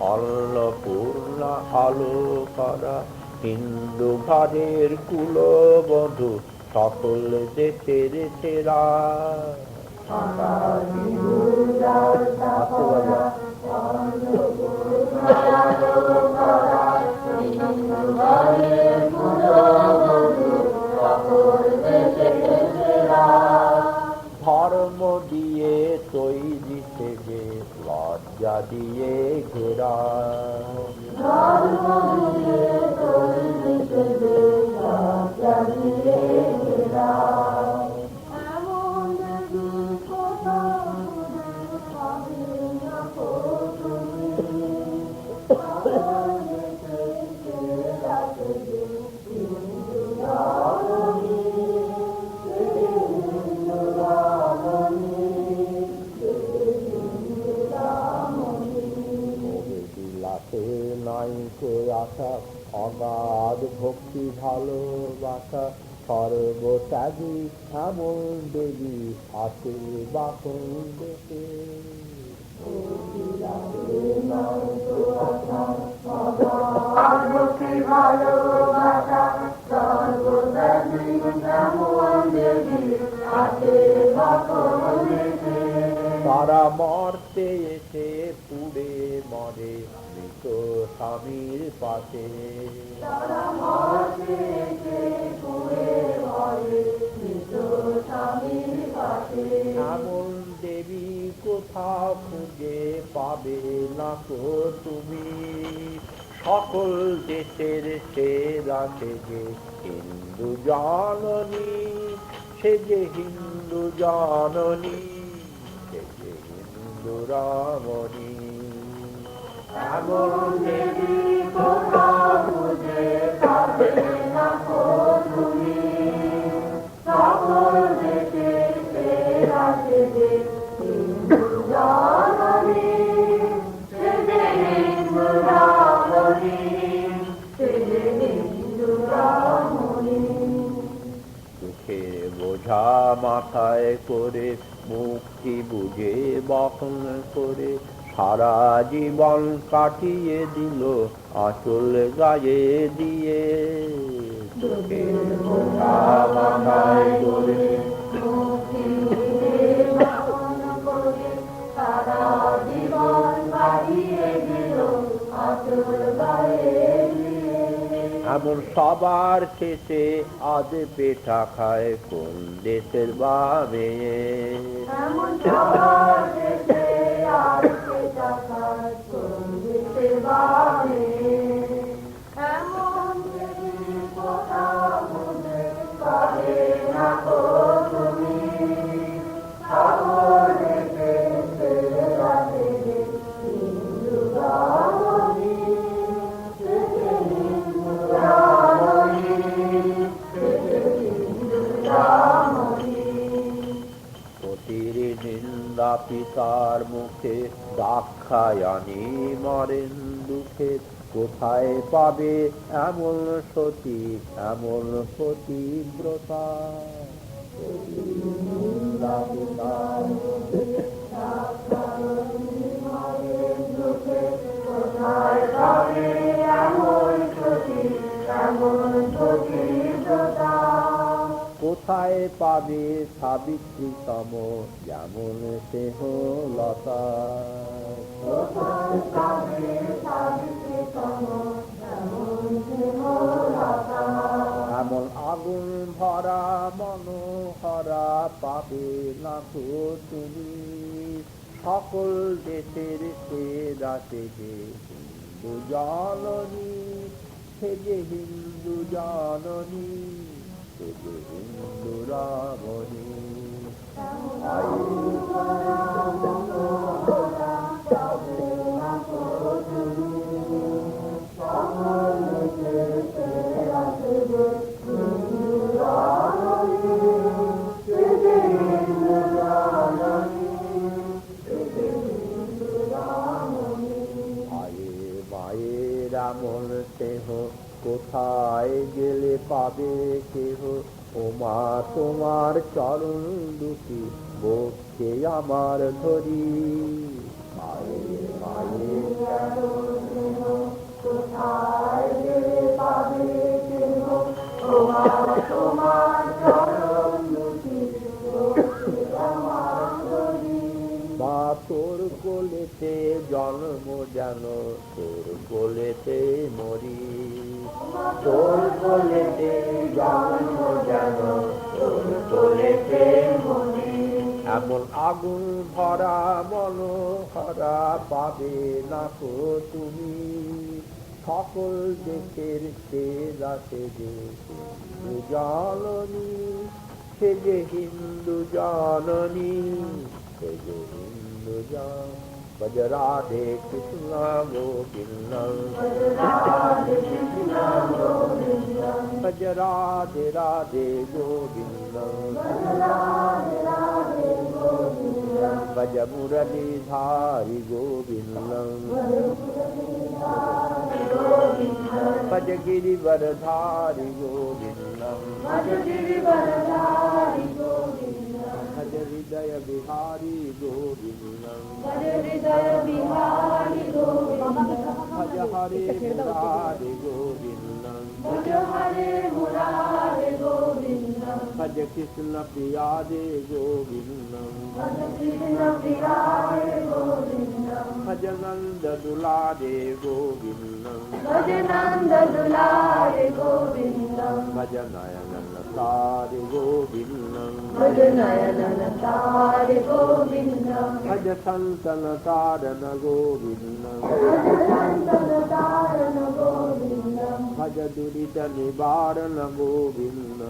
অন্নপূর্ণা আলো করা হিন্দু ঘরের কুলবধূ সকল দেশের সেরা ধর্ম দিয়ে তৈরি থেকে লজ্জা দিয়ে ঘেরা আশা অগাধ ভক্তি ভালোবাসা সর্বত্যাগী এমন দেবী আছে বাপন দেশে ভালোবাসা সর্বত্যাগী এমন দেবী আছে বাপন দেশে তারা মরতে এসে পুড়ে মরে মৃত স্বামীর পাশে এমন দেবী কোথাও খুঁজে পাবে না তো তুমি সকল দেশের সেরা সে যে হিন্দু জননী সে যে হিন্দু জননী সে যে হিন্দু রমণী এমন দেবী কোথাও খুঁজে পাবে না তো তুমি সকল দেশের সেরা সে যে হিন্দু জননী সে যে দুঃখের বোঝা মাথায় করে মুক্তি বুঝে বহন করে সারা জীবন কাটিয়ে দিল আঁচল গায়ে দিয়ে দুঃখের বোঝা মাথায় করে এমন সবার শেষে আজ পেটা খায় কোন দেশের বা মেয়ে পিতার মুখে দাক্ষায়ানি মরেন দুঃখে কোথায় পাবে এমন সতী এমন পতিব্রতা কোথায় পাবে সাবিত্রী তম যেমন স্নেহ লতা এমন আগুন ভরা মনোহরা পাবে না তুমি সকল দেশের সেরা সেজে হিন্দু জননী সেজে হিন্দু জননী হিন্দু রামণী মায়ের এমন স্নেহ কোথায় গেলে পাবে কেহ ও মা তোমার চরণ দুটি বক্ষে আমার ধরি মায়ের মায়ের কোথায় গেলে পাবে কেহ ও মা তোমার চরণ দুটি বক্ষে আমার ধরি মা তোর কোলেতে জন্ম যেন তোর কোলেতে মরি তোর কোলেতে জন্ম যেন তোর কোলেতে মরি এমন আগুন ভরা মনোহরা পাবে না কো তুমি সকল দেশের সেরা সেজে হিন্দু জননী সেজে হিন্দু জননী সেজে হিন্দু জন भज राधे कृष्ण गोविंद भज राधे राधे गोविंद भज मुरलीधारी गोविंद भज गिरिवरधारी गोविंद भज हृदय बिहारी गोविंद भज हरे मुरारे गोविंद भज कृष्ण प्रियारे गोविंद भज नंद दुलारे गोविंद भज नयन तारे गोविंद भज संतन तारन गोविंद भज दुरित निवारण गोविंद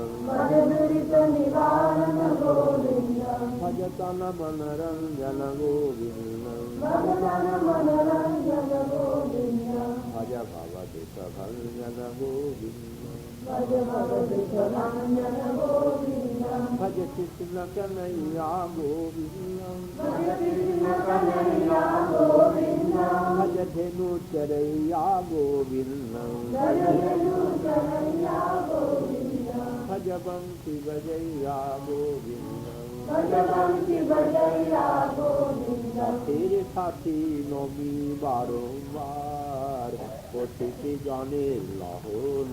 भज तन मन रंजन गोविंद भज भवदित भंजन गोविंद भज कृष्ण कन्हैया गोविंद भज धेनु चरैया गोविंद भज भजबंसी बजैया गोविंदम भजबंसी बजैया गोविंदम পথের সাথী নমি বারংবার পথিকে জনের লহ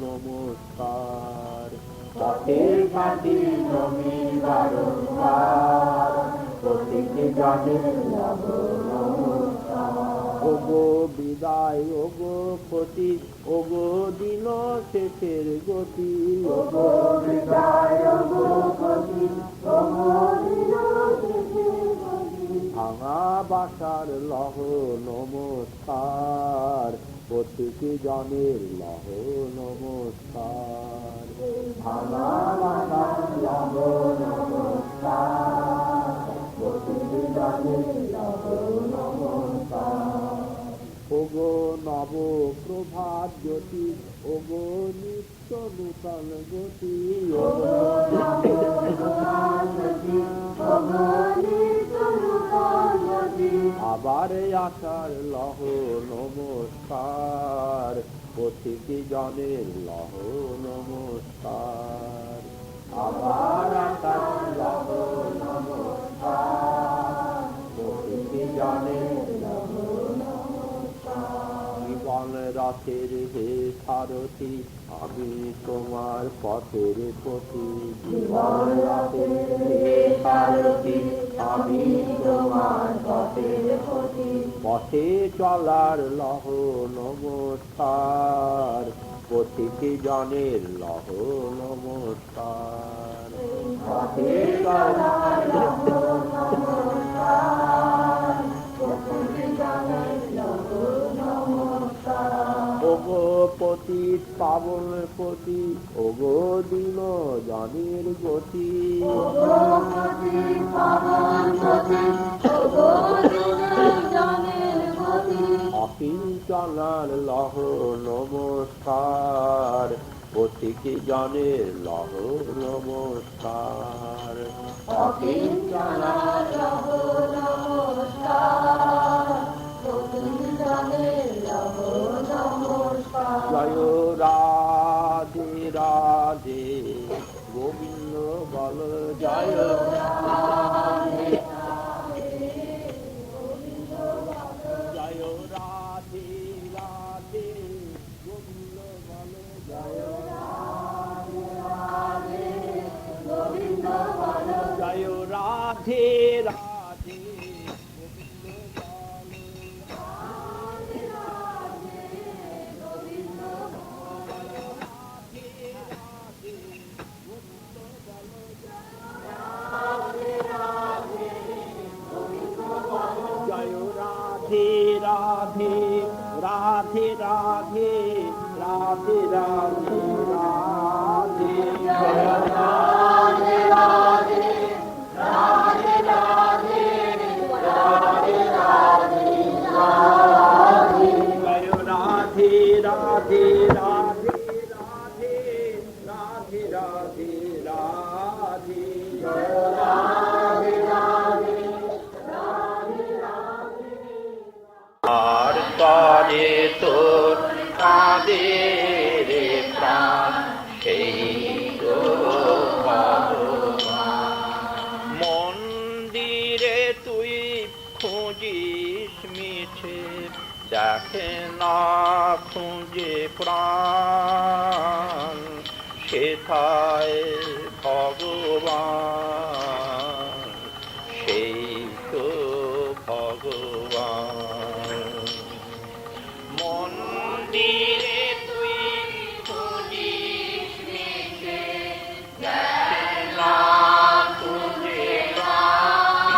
নমস্কার পথের সাথী নমি বারংবার পথিকে জনের লহ নমস্কার ওগো বিদায় ওগো ক্ষতি ওগো দিন শেষের গতি ওগো বিদায় ওগো ক্ষতি ওগো দিন শেষের গতি ভাঙা বাসার লহ নমস্কার প্রতিটি জনের লহ নমস্কার ভাঙা বাসার লহ নমস্কার প্রতিটি জনের লহ নমস্কার ওগো নব প্রভাত জ্যোতি ওগো নিত্য নূতন গতি ওগো আবার আসার লহ নমস্কার প্রতিটি জনের লহ নমস্কার আবার আসার লহ নমস্কার প্রতিটি জনের লহ জীবন রথের হে সারথি আমি তোমার পথের পথি জীবন রথের হে সারথি আমি তোমার পথের পথি পথে চলার লহ নমস্কার প্রতিটি জনের লহ নমস্কার পথে চলার লহ নমস্কার প্রতিটি জনের লহ ওগো পতিত পাবন পতি ওগো দিন জনের গতি ওগো পতিত পাবন পতি ওগো দিন জনের গতি অকিঞ্চনার লহ নমস্কার প্রতিটি জনের লহ নমস্কার অকিঞ্চনার লহ নমস্কার প্রতিটি জনের লহ নমস্কার জয় রাধে রাধে গোবিন্দ বল জয় রাধে জয় রাধে রাধে গোবিন্দ বল জয় রাধে গোবিন্দ বল জয় রাধে রাধে গোবিন্দ বল জয় রাধে রাধে রাধে রাধে রাধে রাধে রাধে জয় রাধে রাধে রাধে রাধে রাধে রাধে রাধে জয় রাধে রাধে রাধে রাধে রাধে রাধে রাধে জয় রাধে রাধে আর তরে তোর কাঁদে রে প্রাণ সেই তো মন্দিরে তুই খুঁজিস মিছে দেখে না খুঁজে প্রাণ সেথায় ভগবান সেই তো ভগবান মন্দিরে তুই খুঁজিস মিছে দেখে না খুঁজে প্রাণ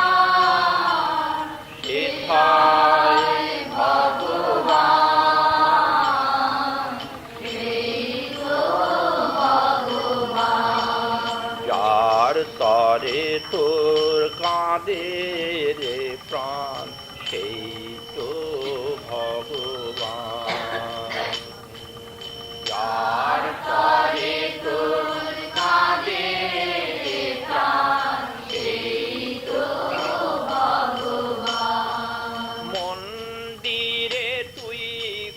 সেথায় ভগবান যার তরে তোর কাঁদে রে প্রাণ সেই তো ভগবান যার তরে তোর কাঁদে রে প্রাণ সেই তো ভগবান মন্দিরে তুই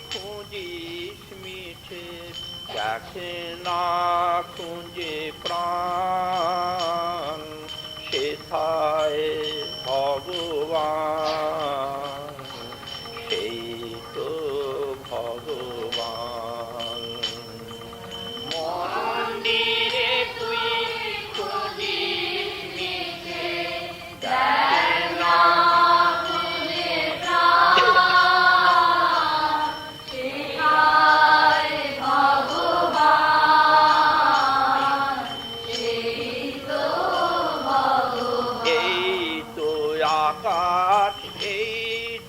খুঁজিস মিছে দেখে না খুঁজে প্রাণ এই তো আকাশ, এই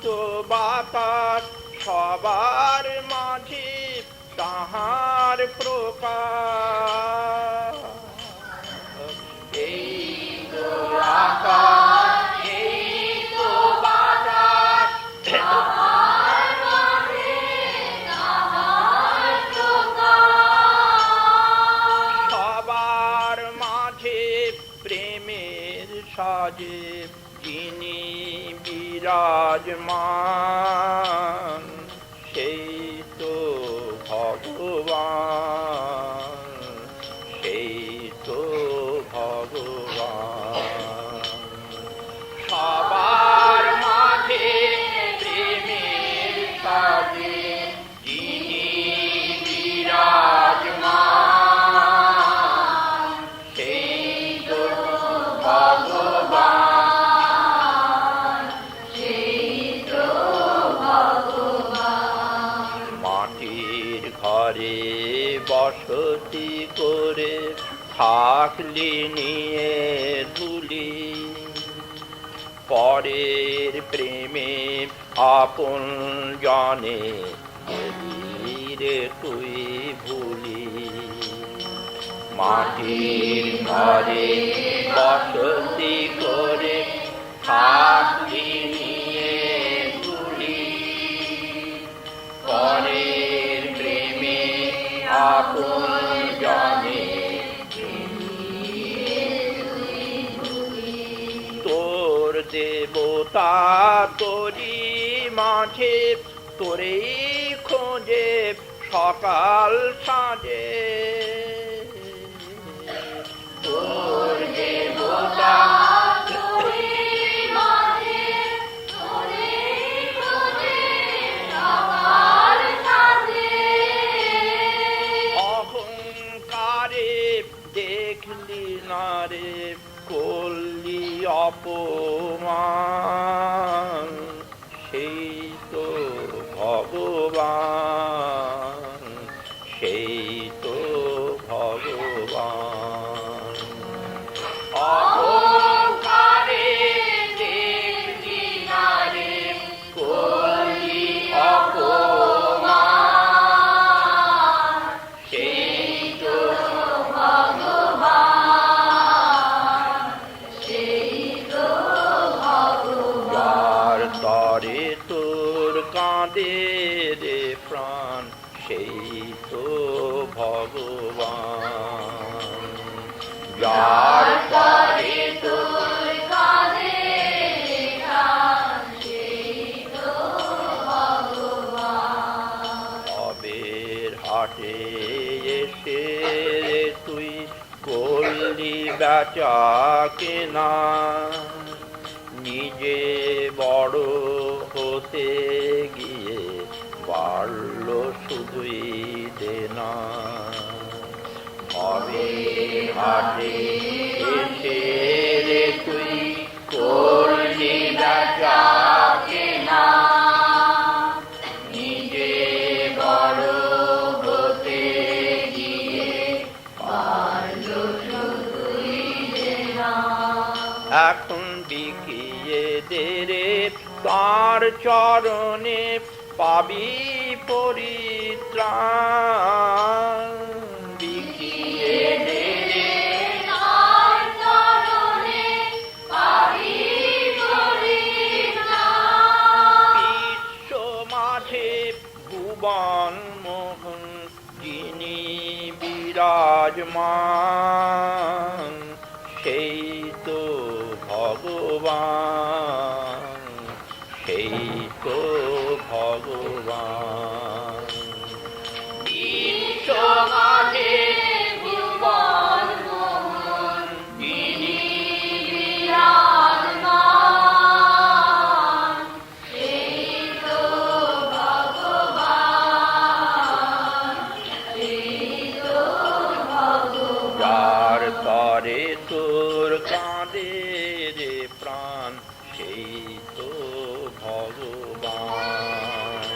তো বাতাস, সবার মাঝে তাহার প্রকাশ। এই তো আকাশ, এই তো বাতাস, সবার মাঝে প্রেমের সাজে যিনি বিরাজমান, সেই তো ভগবান, সেই তো ভগবান। সবার মাঝে প্রেমের সাজে যিনি বিরাজমান, সেই তো ভগবান, মাটির ঘরে বসতি করে থাকলি নিয়ে ধুলি, পরের প্রেমে আপন জনে রে তুই ভুলি। মাটির ঘরে বসতি করে থাকলি নিয়ে ধুলি, পরের প্রেমে আপন জনে তোর দেবতা তোরি মাঝে তোরেই খোঁজে সকাল সাজে। তোর দেবতা অহংকারে দেখলি না রে করলি অপমান, সেই তো ভগবান, সেই তো ভগবান। অহংকারে দেখলি না রে করলি অপমান, সেই তো যার তরে তোর কাঁদে রে প্রাণ, সেই তো ভগবান। যার তরে তোর অবের হাটে এসে তুই করলি বেচা কেনা, নিজে বড় হতে গিয়ে বাড়ল শুধুই দেনা। অবের হাটে এসে রে তুই করলি বেচা কেনা, নিজে বড় হতে গিয়ে বাড়ল শুধুই দেনা। এখন বিকিয়ে দে রে তার চরণে পাবি পরিত্রাণ। বিকিয়ে দে রে তার চরণে পাবি পরিত্রাণ। বিশ্ব মাঝে ভুবন মোহন যিনি বিরাজমান, সেই তো ভগবান, সেই তো ভগবান। বিশ্ব মাঝে ভুবন মোহন যিনি বিরাজমান, সেই তো ভগবান, সেই তো ভগবান। যার তরে তোর কাঁদে রে প্রাণ, সেই তো ভগবান।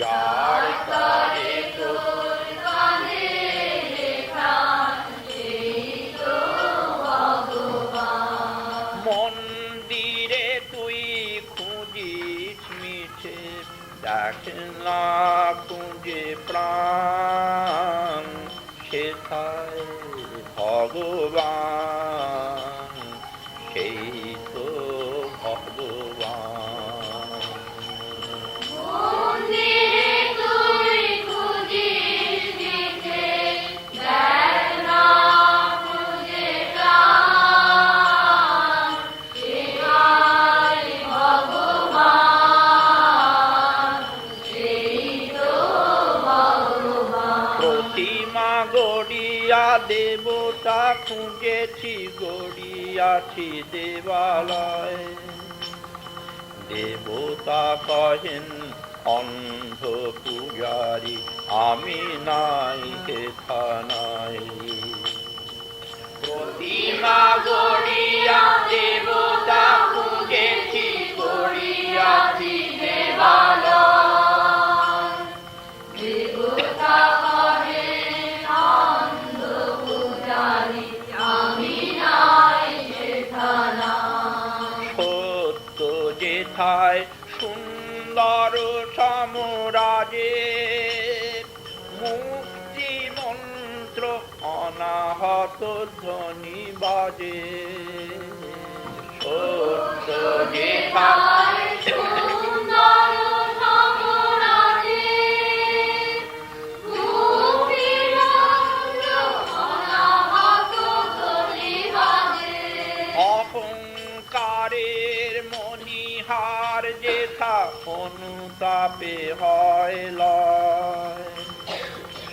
যার তরে তোর কাঁদে রে প্রাণ, সেই তো দেবতা খুঁজেছি গড়িয়াছি দেবালয়। দেবতা কহেন অন্ধ পূজারি আমি নাই হেথা নাই। প্রতিমা গড়িয়া দেবতা খুঁজেছি গড়িয়াছি দেবালয়। দেবতা কহেন অন্ধ পূজারি আমি নাই হেথা নাই। সত্য যেথায় সুন্দর সমরাজে মুক্তি মন্ত্র অনাহত ধ্বনি বাজে। সত্য যেথায় সুন্দর সমরাজে মুক্তি মন্ত্র অনাহত ধ্বনি বাজে। অহংকারের মণিহার যেথা অনুতাপে হয় লয়।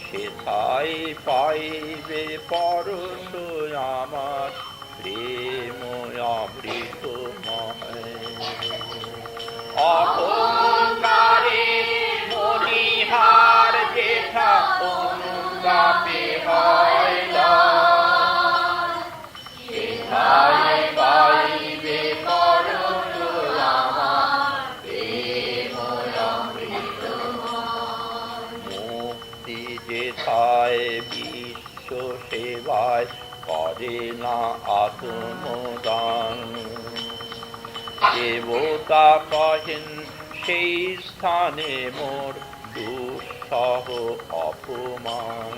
সেথাই পাইবে পরশ আমার প্রেম অমৃতময়। অহংকারের মণিহার যেথা অনুতাপে হয় লয়। সেথাই পাইবে পরশ আমার প্রেম অমৃতময়। মুক্তি যেথায় বিশ্ব সেবায় করে না আত্মদান। দেবতা কহেন সেই স্থানে মোর দুঃসহ অপমান।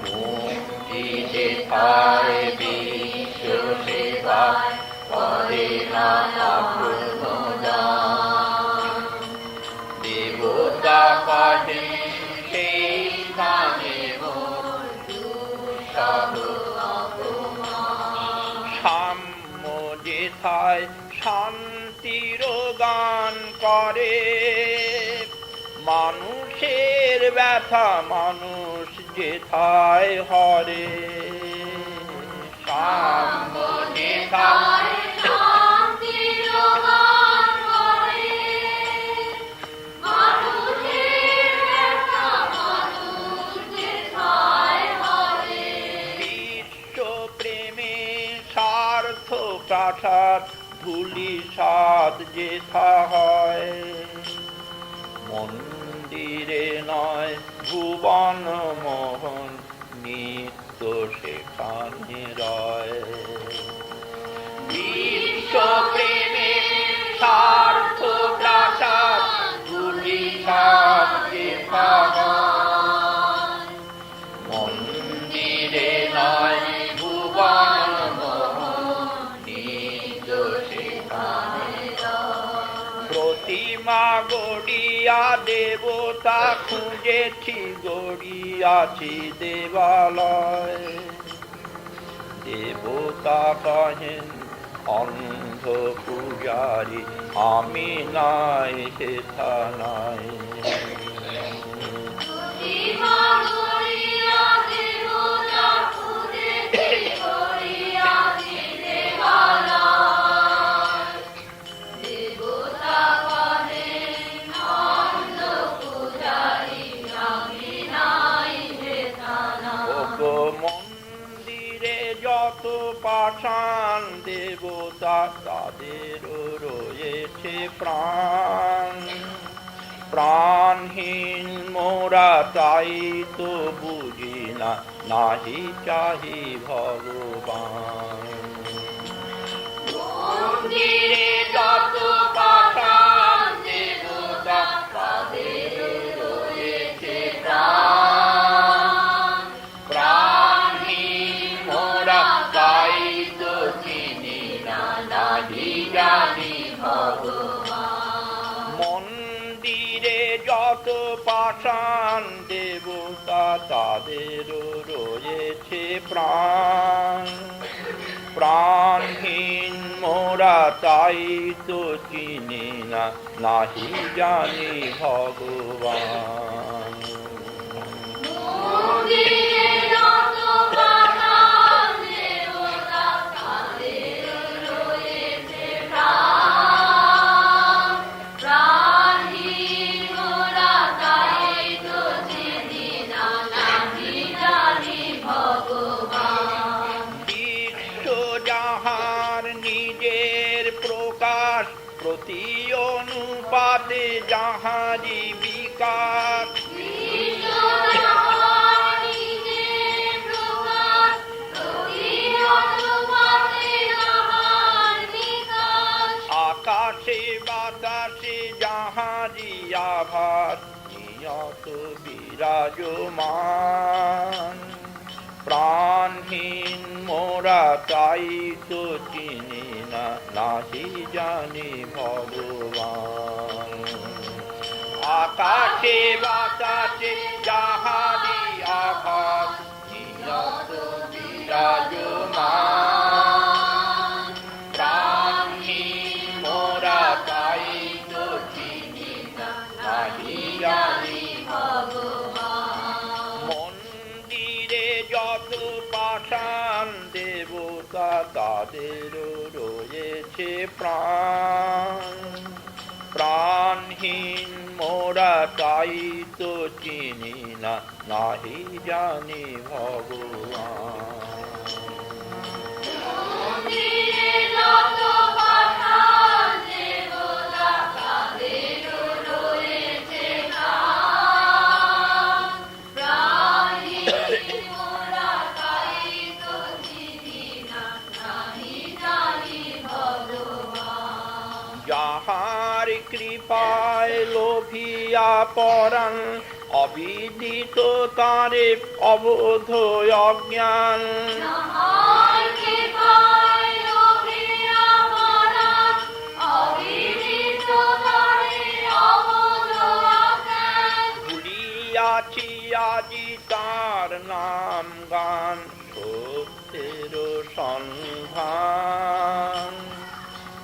মুক্তি যেথায় বিশ্ব সেবায় করে না আত্মদান। দেবতা কহেন সেই স্থানে মোর দুঃসহ অপমান। সাম্য যেথায় শান্তির গান করে মানুষের ব্যথা মানুষ যেথায় হরে। সাম্য যেথায় শান্তির গান করে মানুষের ব্যথা মানুষ যেথায় হরে। বিশ্ব প্রেমে স্বার্থ প্রাসাদ ধুলি সাদ যেথা হয়। মন্দিরে নয় ভুবন মোহন নিত্য সেখানে রয়। বিশ্ব প্রেমে স্বার্থ প্রাসাদ ধুলি সাদ যেথা হয়। মন্দিরে নয় ভুবন মোহন নিত্য সেখানে রয়। প্রতিমা গড়িয়া দেবতা খুঁজেছি গড়িয়াছি দেবালয়। দেবতা কহেন অন্ধ পূজারি আমি নাই হেথা নাই। প্রতিমা গড়িয়া দেবতা খুঁজেছি গড়িয়াছি দেবালয়। দেবতা কহেন অন্ধ পূজারি আমি নাই হেথা নাই। ওগো মন্দিরে যত পাষাণ দেবতা তাদেরও রয়েছে প্রাণ। প্রাণহীন মোরা তাই তো বুঝি না নাহি চাহি ভগবান। মন্দিরে যত পাষাণ দেবতা তাদেরও রয়েছে প্রাণ। প্রাণহীন মোরা তাই তো চিনি না নাহি জানি ভগবান। মন্দিরে যত পাষাণ দেবতা তাদেরও রয়েছে প্রাণ। প্রাণহীন মোরা তাই তো চিনি না নাহি জানি ভগবান। মন্দিরে প্রতি অনুপাতে যাহারি বিকাশ আকাশে বাতাসে যাহারি আভাস নিয়ত বিরাজমান প্রাণহীন মোরা তাই তো চিনি না নাহি জানি ভগবান আকাশে বাতাসে যাহারি আভাস নিয়ত বিরাজমান প্রাণহীন মোরা তাই তো চিনি না নাহি জানি মন্দিরে যত পাষাণ দেবতা তাদেরও রয়েছে প্রাণ প্রাণহীন মোরা তাই তো চিনি না নাহি জানি ভগবান যাহার কৃপায় লোভিয়া পরাণ অবিদিত তারে অবোধ অজ্ঞান ভুলিয়াছি আজি তার নাম গান সত্যের সন্ধান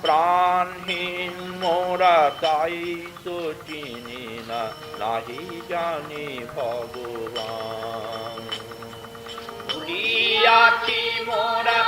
প্রাণহীন মোরা তাই তো চিনি না নাহি জানি ভগবান ভুলিয়াছি মোরা